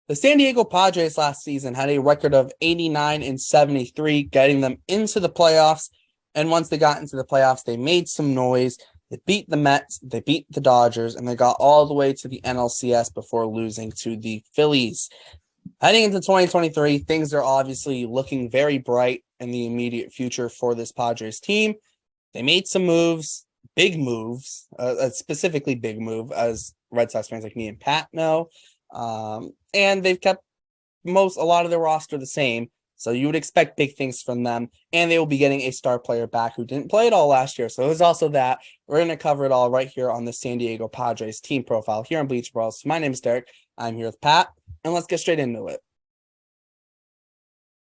The San Diego Padres last season had a record of 89 and 73, getting them into the playoffs. And once they got into the playoffs, they made some noise. They beat the Mets, they beat the Dodgers, and they got all the way to the NLCS before losing to the Phillies. Heading into 2023, things are obviously looking very bright in the immediate future for this Padres team. They made some moves, big moves, specifically big move, as Red Sox fans like me and Pat know. And they've kept a lot of their roster the same. So you would expect big things from them. And they will be getting a star player back who didn't play it all last year. So there's also that. We're going to cover it all right here on the San Diego Padres team profile here on Bleacher Brawls. My name is Derek. I'm here with Pat. And let's get straight into it.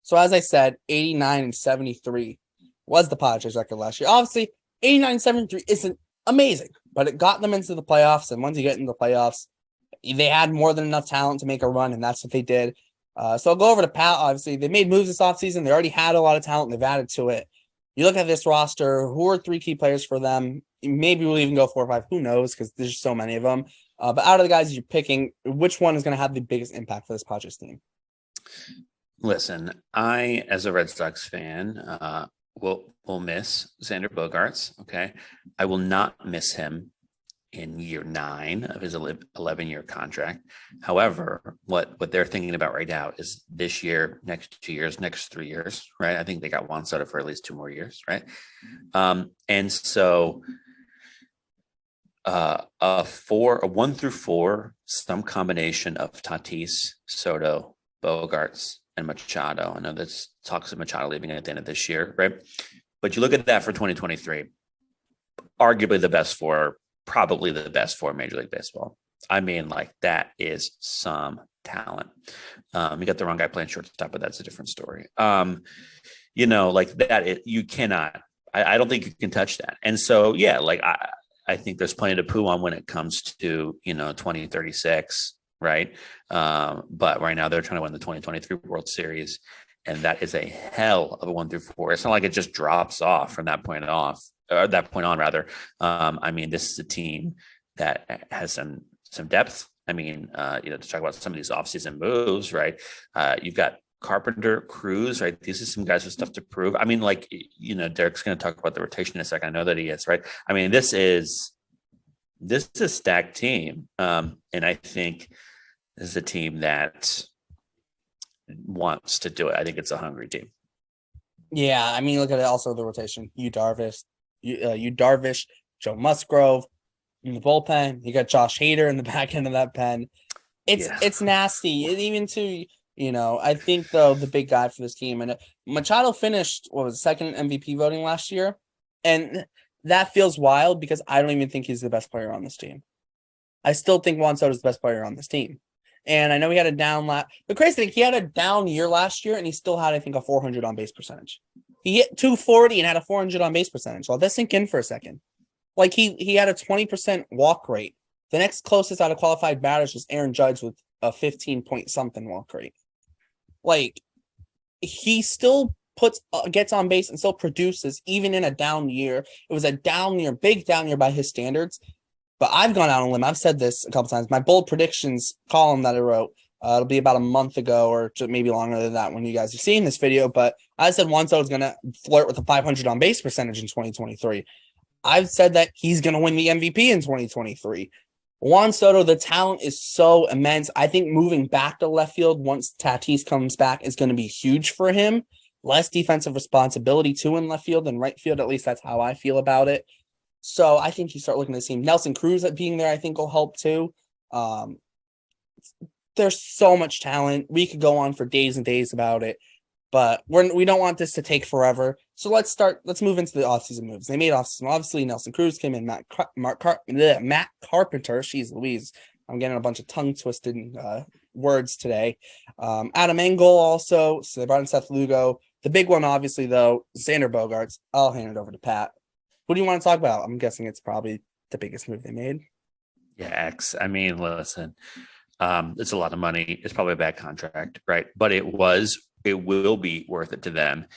So as I said, 89 and 73 was the Padres record last year. Obviously, 89 and 73 isn't amazing, but it got them into the playoffs. And once you get into the playoffs, they had more than enough talent to make a run, and that's what they did. So I'll go over to Pat. Obviously, they made moves this offseason. They already had a lot of talent. They've added to it. You look at this roster, who are three key players for them? Maybe we'll even go 4 or 5. Who knows? Because there's so many of them. But out of the guys you're picking, which one is going to have the biggest impact for this Padres team? Listen, I, as a Red Sox fan, will miss Xander Bogaerts. Okay. I will not miss him in year 9 of his 11-year contract. However, what they're thinking about right now is this year, next 2 years, next 3 years, right? I think they got Juan Soto for at least 2 more years, right? And so a 1 through 4, some combination of Tatis, Soto, Bogaerts, and Machado. I know there's talks of Machado leaving at the end of this year, right? But you look at that for 2023, arguably the best 4, probably the best 4 in Major League Baseball. I mean, like, that is some talent. You got the wrong guy playing shortstop, but that's a different story. Like that, you cannot, I don't think you can touch that. And so, yeah, like I think there's plenty to poo on when it comes to, 2036, right? But right now they're trying to win the 2023 World Series, and that is a hell of a 1 through 4. It's not like it just drops off from that point off. Or that point on, rather. I mean, this is a team that has some depth. I mean, to talk about some of these offseason moves, right? You've got Carpenter, Cruz, right? These are some guys with stuff to prove. I mean, like, Derek's going to talk about the rotation in a second. I know that he is, right? I mean, this is a stacked team. And I think this is a team that wants to do it. I think it's a hungry team. Yeah, I mean, look at it. Also, the rotation. Darvish, Joe Musgrove in the bullpen. You got Josh Hader in the back end of that pen. It's nasty. And even to, I think, though, the big guy for this team, and Machado finished, second MVP voting last year. And that feels wild because I don't even think he's the best player on this team. I still think Juan Soto is the best player on this team. And I know he had a down the crazy thing, he had a down year last year, and he still had, I think, a 400 on base percentage. He hit 240 and had a 400 on base percentage. Let that sink in for a second. Like, he had a 20% walk rate. The next closest out of qualified batters was Aaron Judge with a 15-point-something walk rate. Like, he still gets on base and still produces even in a down year. It was a down year, big down year by his standards. But I've gone out on a limb. I've said this a couple times. My bold predictions column that I wrote, it'll be about a month ago or maybe longer than that when you guys are seeing this video. But I said Juan Soto is going to flirt with a 500 on base percentage in 2023. I've said that he's going to win the MVP in 2023. Juan Soto, the talent is so immense. I think moving back to left field once Tatis comes back is going to be huge for him. Less defensive responsibility too in left field than right field. At least that's how I feel about it. So I think you start looking at the team. Nelson Cruz at being there, I think, will help too. There's so much talent. We could go on for days and days about it, but we don't want this to take forever. So let's move into the offseason moves. They made offseason. Obviously, Nelson Cruz came in. Matt Carpenter. Jeez Louise. I'm getting a bunch of tongue-twisted words today. Adam Engel also. So they brought in Seth Lugo. The big one, obviously, though, Xander Bogaerts. I'll hand it over to Pat. What do you want to talk about? I'm guessing it's probably the biggest move they made. Yeah, I mean, listen, it's a lot of money. It's probably a bad contract, right? But it will be worth it to them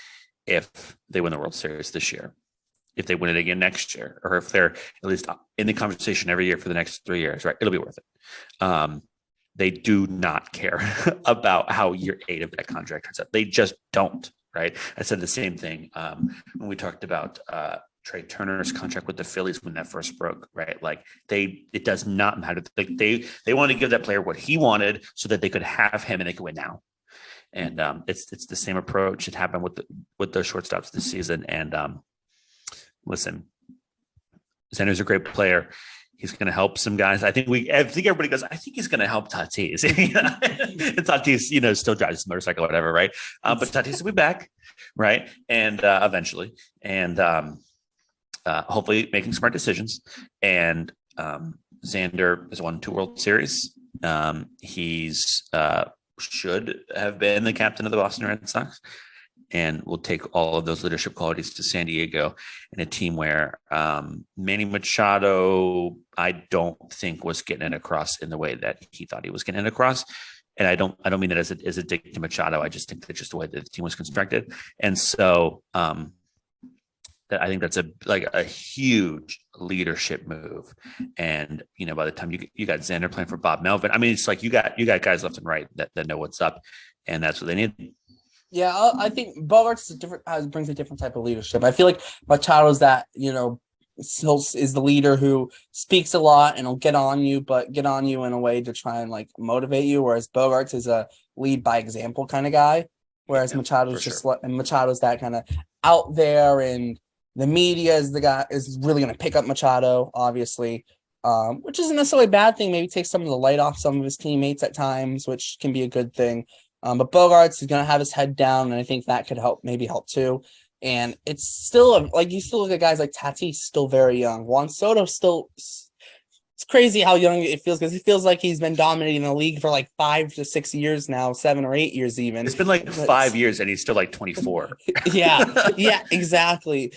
if they win the World Series this year, if they win it again next year, or if they're at least in the conversation every year for the next 3 years, right? It'll be worth it. They do not care about how year 8 of that contract turns out. They just don't, right? I said the same thing when we talked about Trey Turner's contract with the Phillies when that first broke, right? Like it does not matter. Like they want to give that player what he wanted so that they could have him and they could win now. And it's the same approach. It happened with those shortstops this season. And listen, Xander's a great player. He's going to help some guys. I think everybody goes, I think he's going to help Tatis. And Tatis, still drives his motorcycle or whatever, right? But Tatis will be back, right? And eventually. And hopefully making smart decisions. And Xander has won 2 World Series. He's should have been the captain of the Boston Red Sox. And will take all of those leadership qualities to San Diego in a team where Manny Machado, I don't think was getting it across in the way that he thought he was getting it across. And I don't mean that as a dig to Machado. I just think that just the way that the team was constructed. And so that I think that's a huge leadership move. And, by the time you got Xander playing for Bob Melvin, I mean, it's like you got guys left and right that know what's up, and that's what they need. Yeah, I think Bogaerts brings a different type of leadership. I feel like Machado's that, still is the leader who speaks a lot and will get on you in a way to try and motivate you. Whereas Bogaerts is a lead by example kind of guy. Whereas Machado's Machado's that kind of out there, and the media is the guy is really going to pick up Machado, obviously, which isn't necessarily a bad thing. Maybe take some of the light off some of his teammates at times, which can be a good thing. But Bogaerts is going to have his head down, and I think that could help too. And it's still you still look at guys like Tatis, still very young. Juan Soto still, it's crazy how young it feels, because it feels like he's been dominating the league for 5 to 6 years now, 7 or 8 years even. It's been 5 years and he's still 24. yeah, exactly.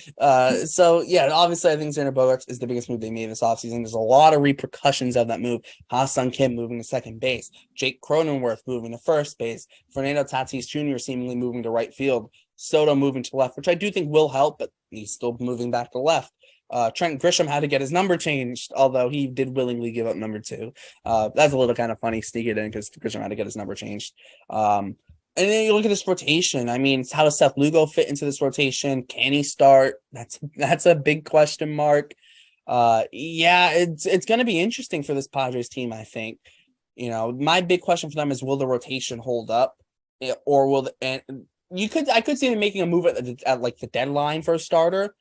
So yeah, obviously I think Xander Bogaerts is the biggest move they made this offseason. There's a lot of repercussions of that move. Ha-Seong Kim moving to second base, Jake Cronenworth moving to first base, Fernando Tatis Jr. seemingly moving to right field, Soto moving to left, which I do think will help, but he's still moving back to left. Trent Grisham had to get his number changed, although he did willingly give up number 2. That's a little kind of funny, sneak it in, because Grisham had to get his number changed. And then you look at this rotation. I mean, how does Seth Lugo fit into this rotation? Can he start? That's a big question mark. It's going to be interesting for this Padres team, I think. My big question for them is, will the rotation hold up, or will I could see them making a move at the deadline for a starter.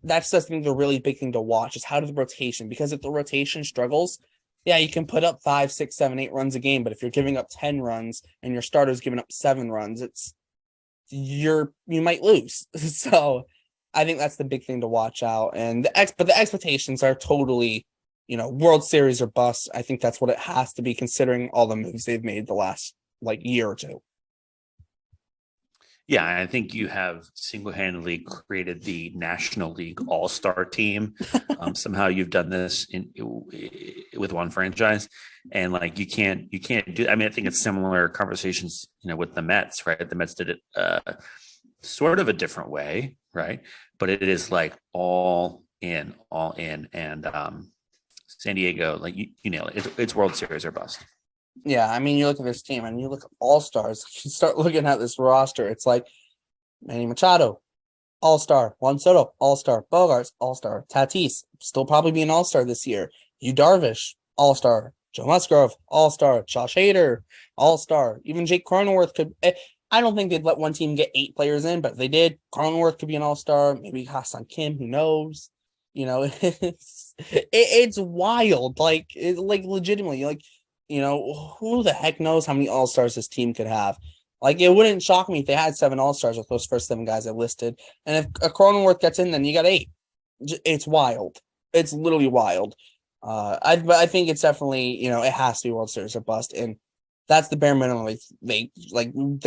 That's just, I think, the really big thing to watch is how does the rotation, because if the rotation struggles, you can put up 5, 6, 7, 8 runs a game, but if you're giving up 10 runs and your starter's giving up 7 runs, you might lose. So I think that's the big thing to watch out. But the expectations are totally, World Series or bust. I think that's what it has to be, considering all the moves they've made the last year or two. Yeah, I think you have single-handedly created the National League All-Star team. Somehow you've done this with one franchise, and you can't do. I mean, I think it's similar conversations, with the Mets, right? The Mets did it sort of a different way, right? But it is all in, and San Diego, you nail it. It's World Series or bust. Yeah, I mean, you look at this team and you look at all-stars. You start looking at this roster. It's Manny Machado, all-star. Juan Soto, all-star. Bogaerts, all-star. Tatis, still probably be an all-star this year. Yu Darvish, all-star. Joe Musgrove, all-star. Josh Hader, all-star. Even Jake Cronenworth could. I don't think they'd let one team get 8 players in, but if they did, Cronenworth could be an all-star. Maybe Ha-Seong Kim, who knows? It's wild. Legitimately, who the heck knows how many all-stars this team could have? It wouldn't shock me if they had 7 all-stars with those first 7 guys I listed. And if a Cronenworth gets in, then you got 8. It's wild. It's literally wild. I think it's definitely, it has to be World Series or bust. And that's the bare minimum. They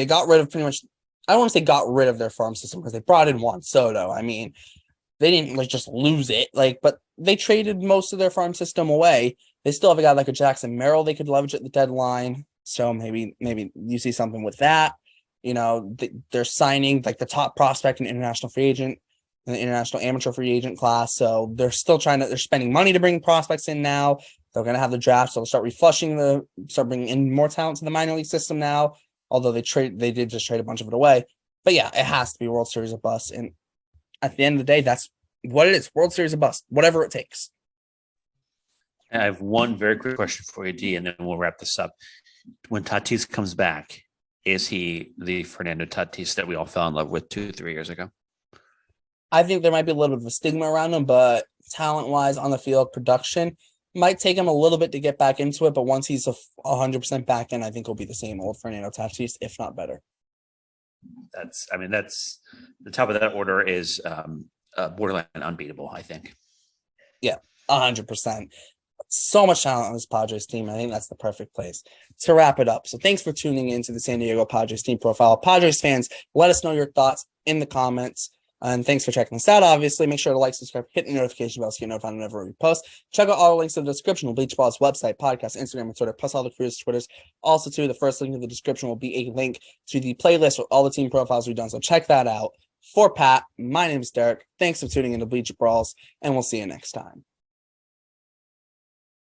got rid of pretty much, I don't want to say got rid of their farm system, because they brought in Juan Soto. I mean, they didn't just lose it, but they traded most of their farm system away. They still have a guy like a Jackson Merrill they could leverage at the deadline. So maybe you see something with that. They're signing the top prospect and international free agent in the international amateur free agent class. So they're still they're spending money to bring prospects in now. They're going to have the draft, so they'll start bringing in more talent to the minor league system now. Although they did just trade a bunch of it away. But yeah, it has to be World Series or bust. And at the end of the day, that's what it is. World Series or bust, whatever it takes. I have one very quick question for you, D, and then we'll wrap this up. When Tatis comes back, is he the Fernando Tatis that we all fell in love with 2-3 years ago? I think there might be a little bit of a stigma around him, but talent-wise, on the field, production might take him a little bit to get back into it. But once he's 100% back in, I think he'll be the same old Fernando Tatis, if not better. That's the top of that order is borderline unbeatable, I think. Yeah, 100%. So much talent on this Padres team. I think that's the perfect place to wrap it up. So thanks for tuning in to the San Diego Padres team profile. Padres fans, let us know your thoughts in the comments. And thanks for checking us out. Obviously, make sure to like, subscribe, hit the notification bell so you get notified whenever we post. Check out all the links in the description. Will Bleacher Ball's website, podcast, Instagram, and Twitter, plus all the crew's Twitters. Also, too, the first link in the description will be a link to the playlist with all the team profiles we've done. So check that out. For Pat, my name is Derek. Thanks for tuning in to Bleacher Brawls, and we'll see you next time.